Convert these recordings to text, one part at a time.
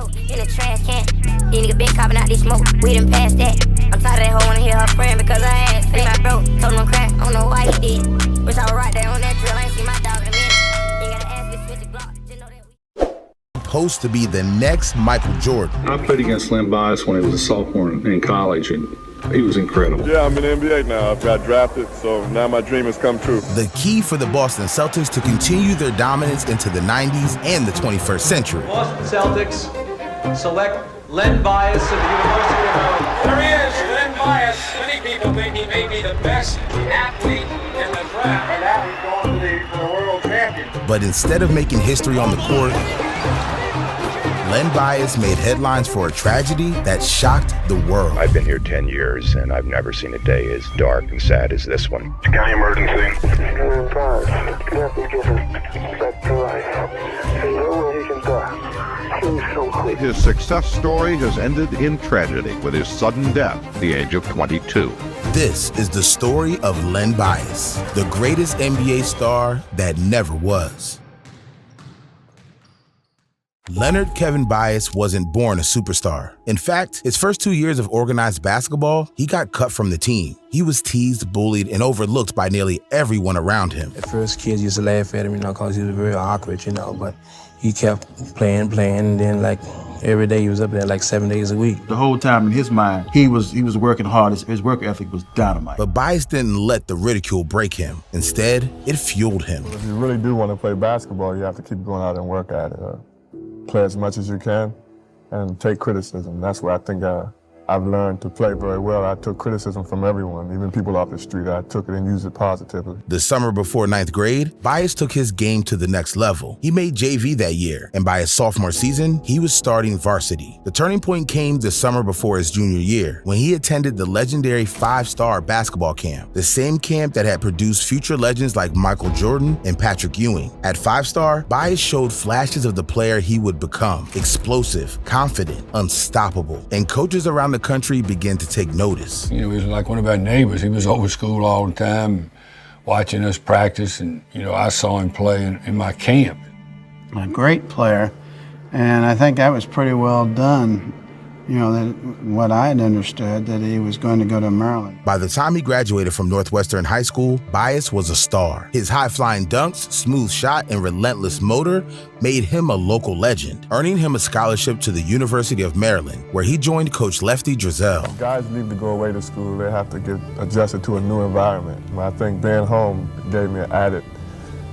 low in the trash can. These niggas been copping out this smoke, we done passed that. I'm tired of that hoe wanna hear her friend because I ass fat. My bro told him I'm crack, I don't know why he did. Wish I was right there on that drill, I ain't seen my dog in a minute. You ain't gotta ask me to switch the block, just know that we supposed to be the next Michael Jordan. I played against Len Bias when he was a sophomore in college, and he was incredible. Yeah, I'm in the NBA now. I've got drafted, so now my dream has come true. The key for the Boston Celtics to continue their dominance into the 90s and the 21st century. Boston Celtics select Len Bias of the University of Maryland. There he is, Len Bias. Many people think he may be the best athlete in the draft. And now he's going to the world champion. But instead of making history on the court, Len Bias made headlines for a tragedy that shocked the world. I've been here 10 years, and I've never seen a day as dark and sad as this one. County emergency. Len Bias can't be given back to life. There's no way he can die. He's so quick. His success story has ended in tragedy with his sudden death at the age of 22. This is the story of Len Bias, the greatest NBA star that never was. Leonard Kevin Bias wasn't born a superstar. In fact, his first 2 years of organized basketball, he got cut from the team. He was teased, bullied, and overlooked by nearly everyone around him. At first, kids used to laugh at him, because he was very awkward, but he kept playing, and then, every day he was up there 7 days a week. The whole time in his mind, he was working hard. His work ethic was dynamite. But Bias didn't let the ridicule break him. Instead, it fueled him. If you really do want to play basketball, you have to keep going out and work at it. Play as much as you can and take criticism. That's where I think I've learned to play very well. I took criticism from everyone, even people off the street. I took it and used it positively. The summer before 9th grade, Bias took his game to the next level. He made JV that year, and by his sophomore season, he was starting varsity. The turning point came the summer before his junior year, when he attended the legendary 5-star basketball camp, the same camp that had produced future legends like Michael Jordan and Patrick Ewing. At 5-star, Bias showed flashes of the player he would become: explosive, confident, unstoppable, and coaches around the country began to take notice. He was like one of our neighbors. He was over school all the time, watching us practice, and I saw him play in my camp. A great player, and I think that was pretty well done. That what I had understood, that he was going to go to Maryland. By the time he graduated from Northwestern High School, Bias was a star. His high-flying dunks, smooth shot, and relentless motor made him a local legend, earning him a scholarship to the University of Maryland, where he joined Coach Lefty Driesell. Guys need to go away to school. They have to get adjusted to a new environment. I think being home gave me an added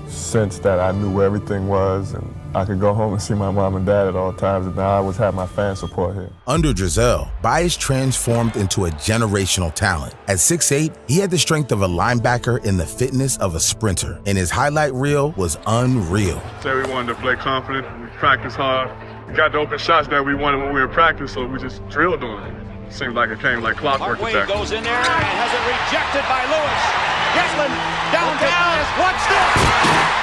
sense that I knew where everything was, and I could go home and see my mom and dad at all times, and now I always have my fan support here. Under Driesell, Bias transformed into a generational talent. At 6'8", he had the strength of a linebacker and the fitness of a sprinter, and his highlight reel was unreal. So we wanted to play confident, we practiced hard. We got the open shots that we wanted when we were in practice, so we just drilled on it. Seemed like it came like clockwork. Wade goes in there and has it rejected by Lewis. Gatlin down to Bias. Watch this!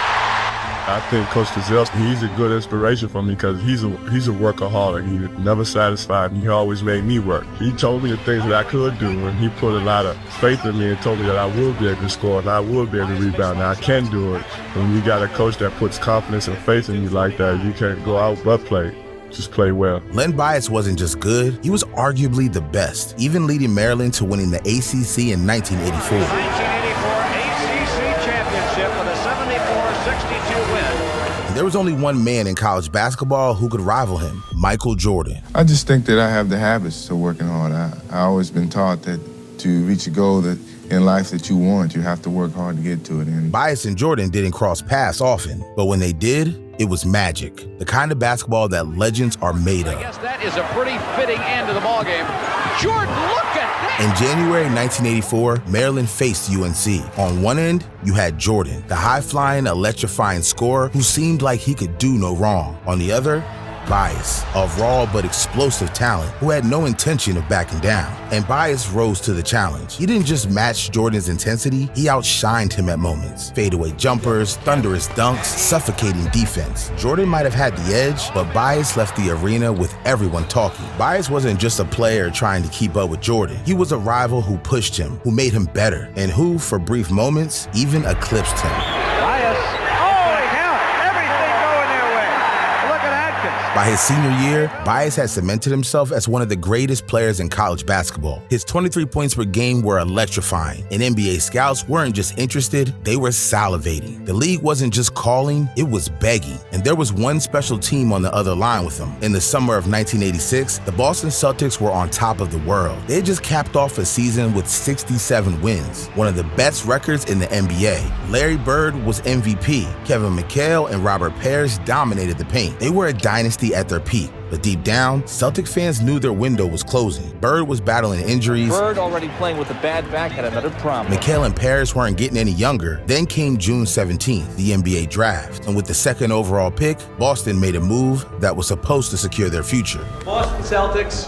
I think Coach Driesell, he's a good inspiration for me because he's a workaholic. He never satisfied, and he always made me work. He told me the things that I could do, and he put a lot of faith in me and told me that I will be able to score and I will be able to rebound, and I can do it. When you got a coach that puts confidence and faith in you like that, you can't go out but play. Just play well. Len Bias wasn't just good, he was arguably the best, even leading Maryland to winning the ACC in 1984. 1984 ACC championship with a 74-62 win. There was only one man in college basketball who could rival him, Michael Jordan. I just think that I have the habits of working hard. I always been taught that to reach a goal that in life that you want, you have to work hard to get to it. And Bias and Jordan didn't cross paths often, but when they did, it was magic. The kind of basketball that legends are made of. I guess that is a pretty fitting end to the ballgame. Jordan, look at that! In January 1984, Maryland faced UNC. On one end, you had Jordan, the high-flying, electrifying scorer who seemed like he could do no wrong. On the other, Bias, a raw but explosive talent who had no intention of backing down. And Bias rose to the challenge. He didn't just match Jordan's intensity, he outshined him at moments. Fadeaway jumpers, thunderous dunks, suffocating defense. Jordan might have had the edge, but Bias left the arena with everyone talking. Bias wasn't just a player trying to keep up with Jordan. He was a rival who pushed him, who made him better, and who, for brief moments, even eclipsed him. Bias, oh, he held everything going their way. Look at Atkins. By his senior year, Bias had cemented himself as one of the greatest players in college basketball. His 23 points per game were electrifying, and NBA scouts weren't just interested, they were salivating. The league wasn't just calling, it was begging, and there was one special team on the other line with him. In the summer of 1986, the Boston Celtics were on top of the world. They had just capped off a season with 67 wins, one of the best records in the NBA. Larry Bird was MVP. Kevin McHale and Robert Parrish dominated the paint. They were a dynasty at their peak. But deep down, Celtic fans knew their window was closing. Bird was battling injuries. Bird already playing with a bad back, had another problem. McHale and Parrish weren't getting any younger. Then came June 17th, the NBA draft. And with the second overall pick, Boston made a move that was supposed to secure their future. Boston Celtics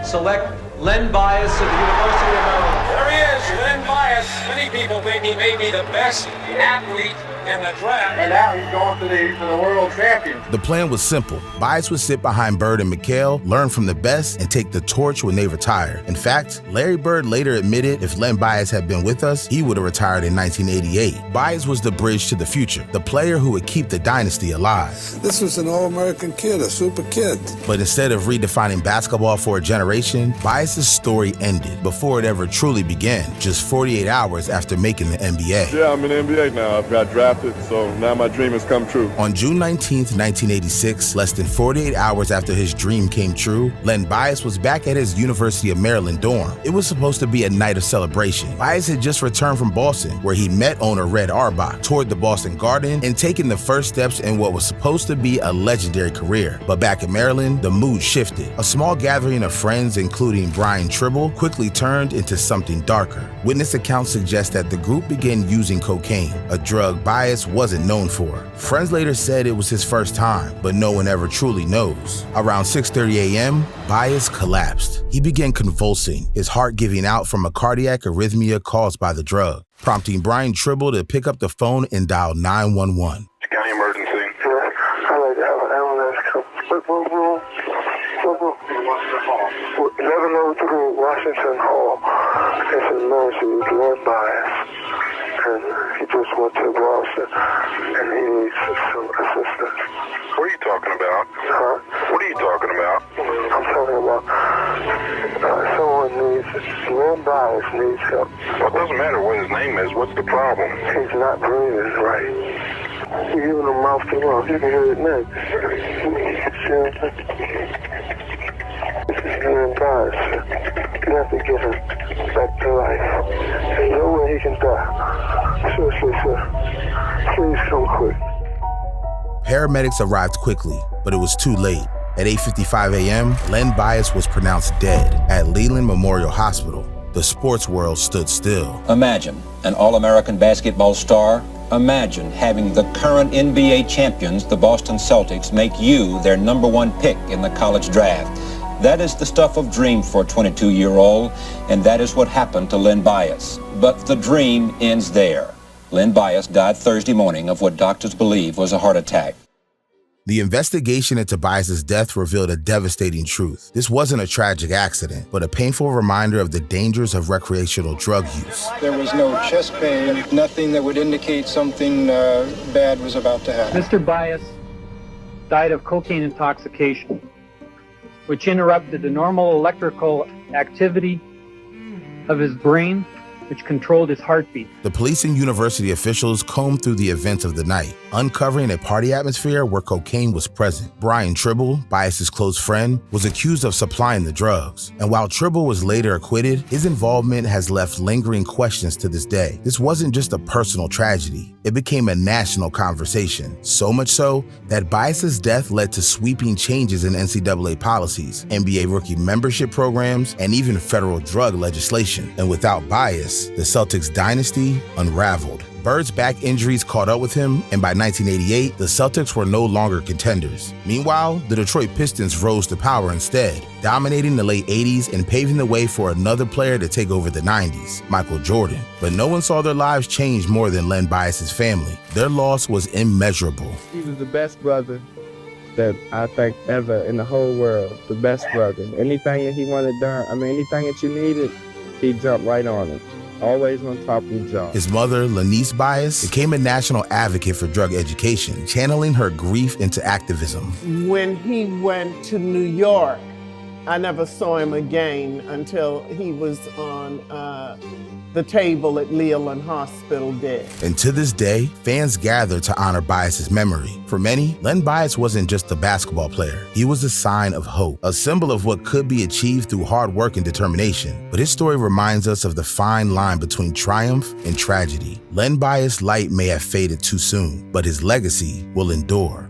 select Len Bias of the University of Maryland. There he is, Len Bias. Many people think he may be the best athlete in the draft. And now he's going to the world champion. The plan was simple. Bias would sit behind Bird and McHale, learn from the best, and take the torch when they retired. In fact, Larry Bird later admitted if Len Bias had been with us, he would have retired in 1988. Bias was the bridge to the future, the player who would keep the dynasty alive. This was an all-American kid, a super kid. But instead of redefining basketball for a generation, Bias's story ended before it ever truly began, just 48 hours after making the NBA. Yeah, I'm in the NBA now. I've got drafted, so now my dream has come true. On June 19th, 1986, less than 48 hours after his dream came true, Len Bias was back at his University of Maryland dorm. It was supposed to be a night of celebration. Bias had just returned from Boston, where he met owner Red Auerbach, toured the Boston Garden, and taken the first steps in what was supposed to be a legendary career. But back in Maryland, the mood shifted. A small gathering of friends, including Brian Tribble, quickly turned into something darker. Witness accounts suggest that the group began using cocaine, a drug Bias wasn't known for. Friends later said it was his first time, but no one ever truly knows. Around 6:30 a.m., Bias collapsed. He began convulsing, his heart giving out from a cardiac arrhythmia caused by the drug, prompting Brian Tribble to pick up the phone and dial 911. County emergency. Yeah, I'd like to have an ambulance come. What room? 1103 Washington Hall. It's an emergency. It's Len Bias. And he just went to Boston, and he needs some assistance. What are you talking about? Huh? What are you talking about? I'm talking about someone needs, Len Bias needs help. Well, it doesn't matter what his name is. What's the problem? He's not breathing right. You're giving him mouth to mouth. You can hear it now. This is Len Bias. You have to get him back to life. There's no way he can die. Seriously, sir. Please come quick. Paramedics arrived quickly, but it was too late. At 8:55 a.m., Len Bias was pronounced dead at Leland Memorial Hospital. The sports world stood still. Imagine an All-American basketball star. Imagine having the current NBA champions, the Boston Celtics, make you their #1 pick in the college draft. That is the stuff of dreams for a 22-year-old, and that is what happened to Len Bias. But the dream ends there. Len Bias died Thursday morning of what doctors believe was a heart attack. The investigation into Bias's death revealed a devastating truth. This wasn't a tragic accident, but a painful reminder of the dangers of recreational drug use. There was no chest pain, nothing that would indicate something bad was about to happen. Mr. Bias died of cocaine intoxication, which interrupted the normal electrical activity of his brain, which controlled his heartbeat. The police and university officials combed through the events of the night, uncovering a party atmosphere where cocaine was present. Brian Tribble, Bias's close friend, was accused of supplying the drugs. And while Tribble was later acquitted, his involvement has left lingering questions to this day. This wasn't just a personal tragedy. It became a national conversation. So much so that Bias's death led to sweeping changes in NCAA policies, NBA rookie membership programs, and even federal drug legislation. And without Bias, the Celtics dynasty unraveled. Bird's back injuries caught up with him, and by 1988, the Celtics were no longer contenders. Meanwhile, the Detroit Pistons rose to power instead, dominating the late 80s and paving the way for another player to take over the 90s, Michael Jordan. But no one saw their lives change more than Len Bias's family. Their loss was immeasurable. He was the best brother that I think ever in the whole world, the best brother. Anything that he wanted done, anything that you needed, he jumped right on it. always on top of the job. His mother, Len Bias, became a national advocate for drug education, channeling her grief into activism. When he went to New York, I never saw him again until he was on the table at Leland Hospital dead. And to this day, fans gather to honor Bias's memory. For many, Len Bias wasn't just a basketball player. He was a sign of hope, a symbol of what could be achieved through hard work and determination. But his story reminds us of the fine line between triumph and tragedy. Len Bias' light may have faded too soon, but his legacy will endure.